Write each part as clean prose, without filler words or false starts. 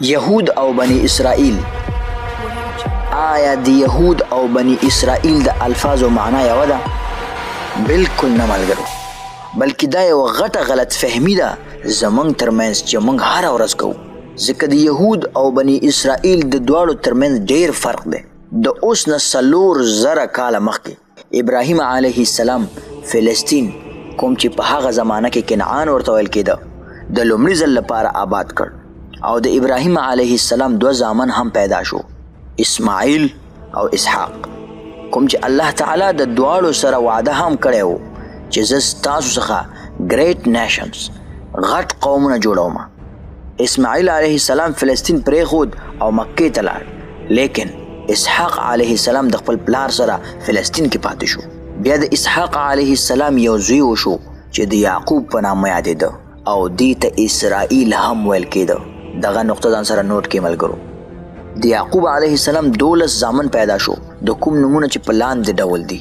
یهود او بنی اسرائیل. آیا د یهود او بنی اسرائیل د الفاظو معنا یو ده؟ بالکل نه ملګرو، بلکې دا یو غټه غلط فهمي ده زمونږ ترمنځ چې موږ هره ورځ کوو. ځکه د یهود او بنی اسرائیل د دواړو ترمنځ ډیر فرق دی. د اوس نه 4,000 کاله مخکې ابراهیم علیه السلام فلسطین کوم چې په هغه زمانه کې کنعان ورته ویل کېده د لومړي ځل لپاره آباد کړ، او د ابراهیم علیه السلام 2 زامن هم پیدا شو، اسماعیل او اسحاق، کوم چې الله تعالی د دواړو سره وعده هم کړی و چې زه ستاسو څخه ګریټ نیشنز غټ قومونه جوړوم. اسماعیل علیه السلام فلسطین پرېښود او مکې ته لاړ، لیکن اسحاق علیه السلام د خپل پلار سره فلسطین کې پاتې شو. بیا د اسحاق علیه السلام یو زوی وشو چې د یعقوب په نامه یادېده او دې ته اسرائیل هم ویل کېده. دغه نقطه ځان سره نوٹ کړئ ملګرو. د یعقوب علیه السلام 12 زامن پیدا شو، د کوم نومونه چې په لاندې ډول دي.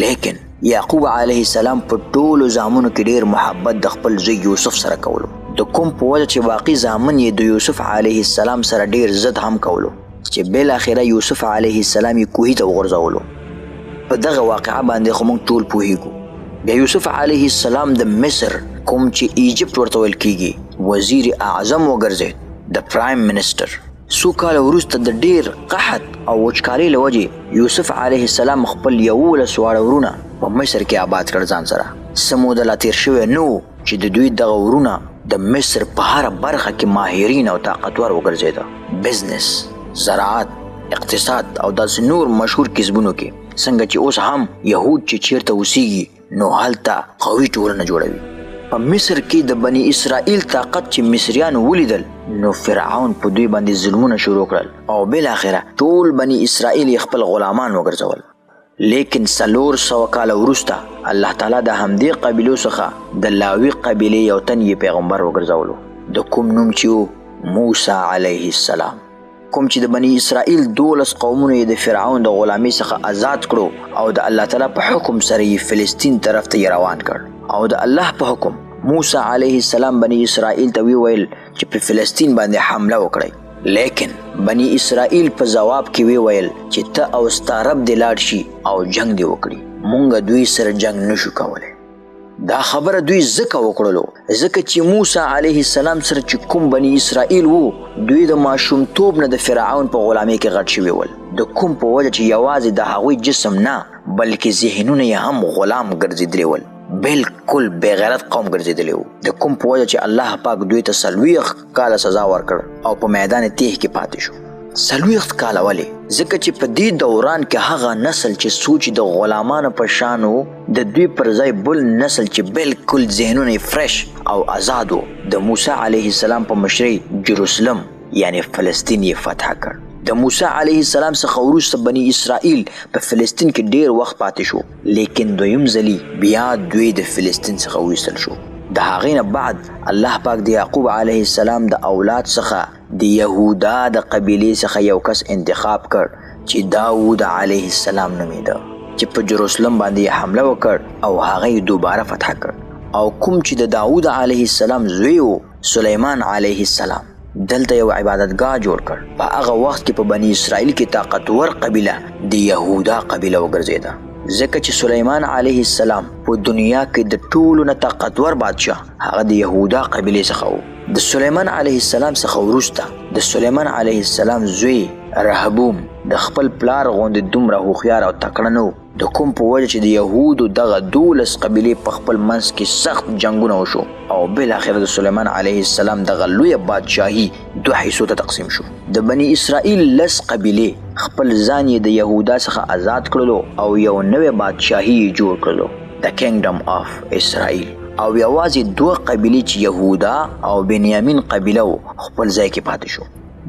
لیکن یعقوب علیه السلام په ټولو زامنو کې ډیر محبت د خپل زوی یوسف سره کولو، د کوم په وجه چې باقي زامن یې د یوسف علیه السلام سره ډیر ضد هم کولو، چې بالاخره یوسف علیه السلام یې کوهي ته وغورځولو. په دغه واقعه باندې خو موږ ټول پوهیږو. بیا یوسف علیه السلام د مصر کوم چې ایجپت ورته ویل کیږي وزیر اعظم وګرځید، د پرایم منسټر. څو کاله وروسته د ډیر قحط او وچکالۍ له وجې یوسف علیه السلام خپل 11 واړه ورونه په مصر کې آباد کړ ځان سره. څه موده لا تېر شوی نه و چې د دوی دغه ورونه د مصر په هره برخه کې ماهرین او طاقتور وګرځېده. بزنس، زراعت، اقتصاد او داسې نور مشهور کسبونو کې، څنګه چې اوس هم یهود چې چیرته اوسیږي نو هلته قوي ټولنه جوړوي. په مصر کې د بنی اسرائیل طاقت چې مصریانو ولیدل نو فرعون په دوی باندې ظلمونه شروع کړل او بالاخره ټول بنی اسرائیل خپل غلامان وګرځول. لیکن 400 کاله وروسته الله تعالی د همدې قبیلو څخه د لاوی قبیلې یو تن یې پیغمبر وګرځولو، د کوم نوم چې موسی علیه السلام، کوم چې د بنی اسرائیل 12 قومونه یې د فرعون د غلامۍ څخه آزاد کړو او د الله تعالی په حکم سره یې فلسطین طرف ته روان کړ. او د الله په حکم موسی علیه السلام بنی اسرائیل ته ویل چې په فلسطین باندې حمله وکړي، لیکن بنی اسرائیل په جواب کې ویل چې ته او ستا رب دې لاړ شي او جنگ دې وکړي، مونږ دوی سره جنگ نشو کولی. دا خبره دوی ځکه وکړلو ځکه چې موسی علیه السلام سره چې کوم بنی اسرائیل وو دوی د ماشومتوب نه د فرعون په غلامۍ کې غټ شوي ول، د کوم په وجه چې یوازې د هغوی جسم نه بلکې ذهنونه یې هم غلام ګرځېدلي ول، بالکل بېغیرت قوم ګرځېدلی وو، د کوم په وجه چې الله پاک دوی ته 40 کاله سزا ورکړ او په میدان تیح کې پاتې شو. 40 کاله ولې؟ ځکه چې په دې دوران کې هغه نسل چې سوچ د غلامانو په شان و د دوی پر ځای بل نسل چې بالکل ذهنونه فرش او آزاد و د موسی علیه السلام په مشرۍ جروسلم یعنی فلسطین یې فتح کړ. د موسی علیه السلام څخه وروسته بنی اسرائیل په فلسطین کې ډیر وخت پاتې شو، لیکن دویم ځلي بیا دوی د فلسطین څخه وایستل شو. د هغې نه بعد الله پاک د یعقوب علیه السلام د اولاد څخه د یهودا د قبیلې څخه یو کس انتخاب کړ چې داوود علیه السلام نومیده، چې په جروسلم باندې حمله وکړ او هغه یې دوباره فتح کړ. او کوم چې د داوود علیه السلام زوی و سلیمان علیه السلام دلته یو عبادتګاه جوړ کړ. په هغه وخت کې په بنی اسرائیل کې طاقتور قبیله د یهودا قبیله وګرځېده، ځکه چې سلیمان علیه السلام په دنیا کې د ټولو نه طاقتور بادشاه هغه د یهودا قبیلې څخه و. د سلیمان علیه السلام څخه وروسته د سلیمان علیه السلام زوی رهبوم د خپل پلار غوندې دومره هوښیار او تکړه نه و، د کوم په وجه چې د یهودو دغه 12 قبیلې په خپل منځ کې سخت جنګونه وشو او بالاخره د سلیمان علیه السلام دغه لویه بادشاهي 2 حصو ته تقسیم شو. د بنی اسرائیل 10 قبیلې خپل ځان یې د یهودا څخه آزاد کړلو او یو نوې بادشاهي جوړ کړلو، د کینګډم آف اسرائیل، او یوازې 2 قبیلې چې یهودا او بنیامین قبیله خپل ځای کې پاتې شو.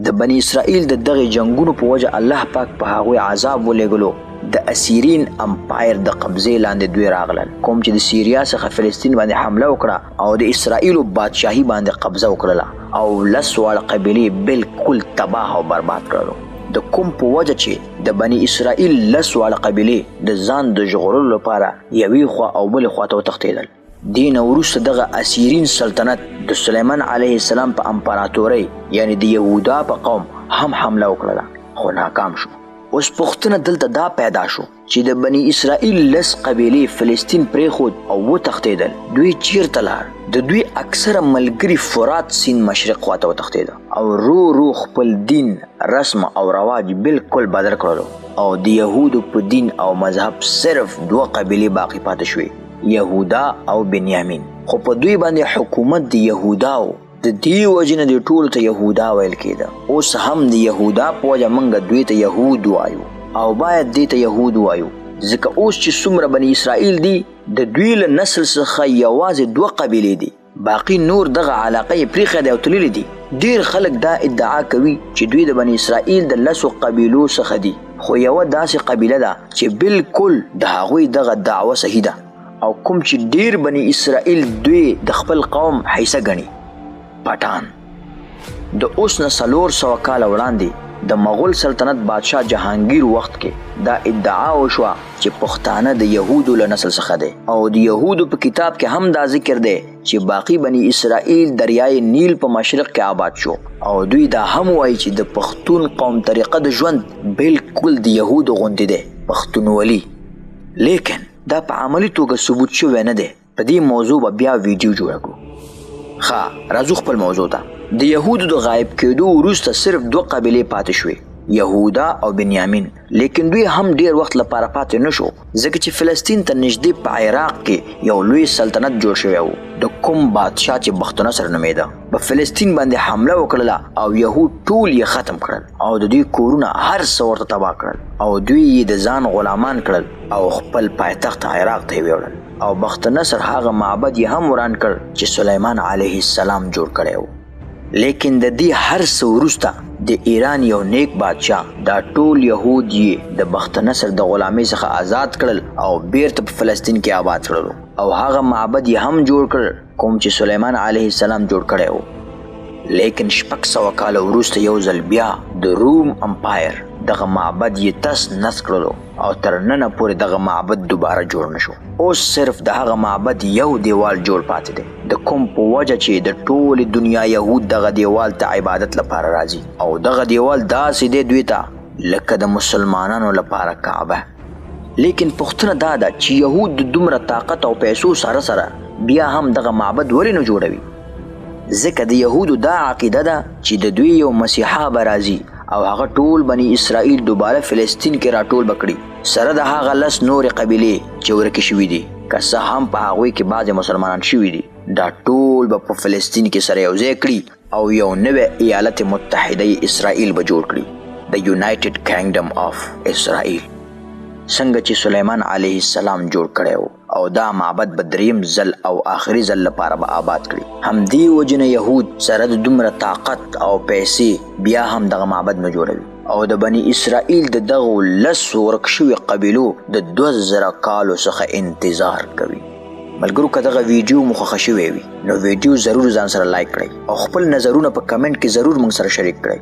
د بنی اسرائیل د دغه جنگونو په وجه الله پاک په هغوی عذاب ولېږلو. د اسیرین امپایر د قبضې لاندې دوی راغلل، کوم چې د سیریا څخه فلسطین باندې حمله وکړه او د اسرائیلو بادشاهي باندې قبضه وکړله او 10 واړه قبیلې بالکل تباه او برباد کړلو. د کوم په وجه چې د بنی اسرائیل 10 واړه قبیلې د ځان د ژغورلو لپاره یوې خوا او بلې خوا ته وتښتېدل. دین وروسته دغه اسیرین سلطنت د سلیمان علیه السلام په امپراتورۍ یعنی د یهودا په قوم هم حمله وکړه خو ناکام شو. اوس پوښتنه دلته دا پیدا شو چې د بني اسرائیل 10 قبیلې فلسطین پرېښود او وتښتېدل. دوی چیرته لاړ؟ د دوی اکثره ملګري فرات سیند مشرق خواته وتښتېده او رو خپل دین رسم او رواج بالکل بدل کړلو او د یهودو په دین او مذهب صرف 2 قبیلې باقی پاتې شوې، یهودا او بنیامین. خو په دوی باندې حکومت د یهودا و، د دې وجې نه دوی ټولو ته یهودا ویل کېده. اوس هم د یهودا په وجه موږ دوی ته یهود وایو او باید دې ته یهود وایو، ځکه اوس چې څومره بني اسرائیل دي د دوی له نسل څخه یوازې 2 قبیلې دي، باقی نور دغه علاقه یې پرېښې دی او تللي دي. ډېر خلک دا ادعا کوي چې دوی د بني اسرائیل د 10 قبیلو څخه دي، خو یوه داسې قبیله ده چې بالکل د هغوی دغه دعوه صحیح ده او کوم چې ډېر بني اسرائیل دوی د خپل قوم حیثه ګڼي. پټان. د اوس نه 400 کاله وړاندې د مغول سلطنت بادشاه جهانگیر وخت کې دا ادعا وشوه چې پښتانه د یهودو له نسل څخه دی او د یهودو په کتاب کې هم دا ذکر دی چې باقی بني اسرائیل دریای نیل په مشرق کې آباد شو او دوی دا هم وایي چې د پښتون قوم طریقه د ژوند بالکل د یهودو غوندې دی، پښتونولي. لیکن دا په عملی توګه ثبوت شوی نه دی. په دې موضوع به بیا ویډیو جوړه کړو. راځو خپل موضوع ته. د یهودو د غایب کېدو وروسته صرف 2 قبیلې پاتې شوې، یهودا او بنیامین. لیکن دوی هم ډیر وخت لپاره پاتې نشو ځکه چې فلسطین ته نږدې په عراق کې یو لوی سلطنت جوړ شوی و د کوم بادشاه چې بختنصر نومیده. په فلسطین باندې حمله وکړله او یهود ټول یې ختم کړل او د دوی کورونه هر څه ورته تباه کړل او دوی یې د ځان غلامان کړل او خپل پایتخت عراق ته ویوړل او بختنصر هغه معبد یې هم وران کړ چې سلیمان علیه السلام جوړ کړی و. لیکن د دې هر څه وروسته د ایران یو نیک بادشاه دا ټول یهود یې د بختنصر د غلامۍ څخه آزاد کړل او بیرته په فلسطین کې آباد کړل او هغه معبد یې هم جوړ کړ کوم چې سلیمان علیه السلام جوړ کړی و. لیکن 600 کاله وروسته یو ځل بیا د روم امپایر دغه معبد یې تس نس کړلو او تر ننه پورې دغه معبد دوباره جوړ نشو. اوس صرف د هغه معبد یو دیوال جوړ پاتې دی د کوم په وجه چې د ټولې دنیا یهود دغه دیوال ته عبادت لپاره راځي او دغه دیوال داسې دی دوی ته لکه د مسلمانانو لپاره کعبه. لیکن پوښتنه دا ده چې یهود د دومره طاقت او پیسو سره سره بیا هم دغه معبد ولې نه جوړوي؟ ځکه د یهودو دا عقیده ده چې د دوی یو مسیحا به راځي او هغه ټول بني اسرائیل دوباره فلسطین کې راټول بکړي سره د هغه 10 نورې قبیلې چې ورکې شوي دي، که څه هم په هغوی کې بعضې مسلمانان شوي دي. دا ټول به په فلسطین کې سره یو ځای کړي او یو نوی ایالت متحده اسرائیل به جوړ کړي، د یونایټډ کینګډم آف اسرائیل، څنګه چې سلیمان علیه السلام جوړ کړی و او دا معبد به 3م ځل او آخري ځل لپاره به آباد کړي. همدې وجې نه یهود سره د دومره طاقت او پیسې بیا هم دغه معبد نه جوړوي او د بني اسرائیل د دغو 10 ورک شوي قبیلو د 2000 کالو څخه انتظار کوي. ملګرو که دغه ویډیو مو خوښه شوې وي نو ویډیو ضرور ځان سره لایک کړئ او خپل نظرونه په کمنټ کې ضرور موږ سره شریک کړئ.